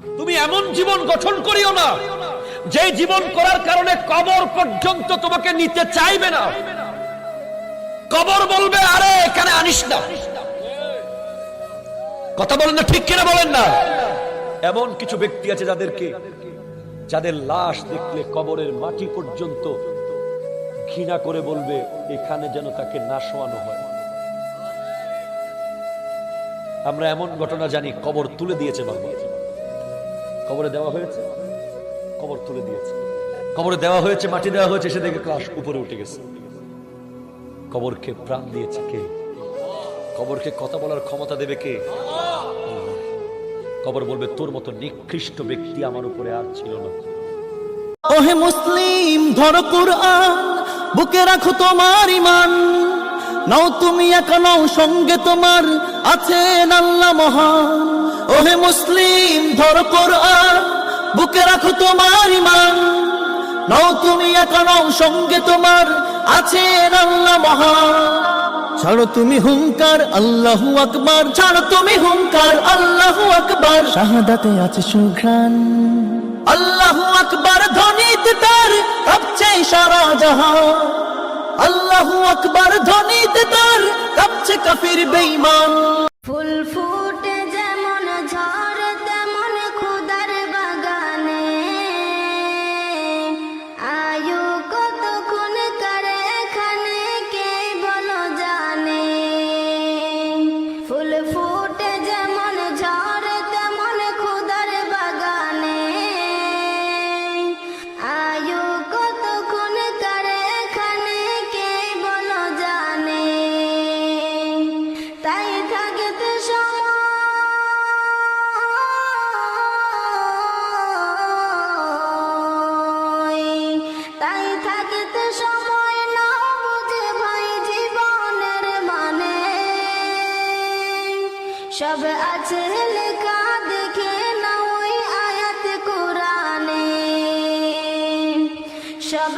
তুমি এমন জীবন গঠন করিও না যে জীবন করার কারণে কবর পর্যন্ত তোমাকে নিতে চাইবে না। কবর বলবে আরে এখানে আনিস না। কথা বলেন না, ঠিক কিনা বলেন না? এমন কিছু ব্যক্তি আছে যাদের লাশ দেখলে কবরের মাটি পর্যন্ত ঘৃণা করে বলবে এখানে যেন তাকে না শোয়ানো হয়। আমরা এমন ঘটনা জানি, কবর তুলে দিয়েছে বাবা, কবরে দেওয়া হয়েছে, কবর তুলে দিয়েছে, কবরে দেওয়া হয়েছে, মাটি দেওয়া হয়েছে, সে দেখে ক্লাস উপরে উঠে গেছে। কবরকে প্রাণ দিয়েছে কে? কবরকে কথা বলার ক্ষমতা দেবে কে? কবর বলবে তোর মতো নিকৃষ্ট ব্যক্তি আমার উপরে আর ছিল না। ওহে মুসলিম, ধরো কুরআন, বুকে রাখো তোমার ঈমান। নাও তুমি একা নও, সঙ্গে তোমার আছেন আল্লাহ মহান। ওহে মুসলিম, ধরো কুরআন, বুকে রাখো তোমার ঈমান। নাও তুমি একা নও, সঙ্গে তোমার আছেন আল্লাহ মহান। ছাড়ো তুমি হুঙ্কার, আল্লাহু আকবার, ছাড়ো তুমি হুঙ্কার, আল্লাহু আকবার। শাহাদাতে আছে সুঘ্রাণ, আল্লাহু আকবার ধ্বনিতে তার কাঁপছে সারা জাহান। আল্লাহু আকবার ধ্বনিতে তার কাঁপছে কাফির বেঈমান। ফুল ফুটে যেমন ঝড় তেমন খোদার বাগানে, আয়ু কতক্ষণ করে এখানে কে বলো জানে। ফুল ফুটে যেমন ঝড় তেমন খোদার বাগানে, আয়ু কতক্ষণ করে এখানে কে বলো জানে। তাই থাকতে তাই থাকতে সময় না বুঝে ভাই জীবনের মানে। সব আছে লেখা দেখে না ওই আয়াত কোরআনে। সব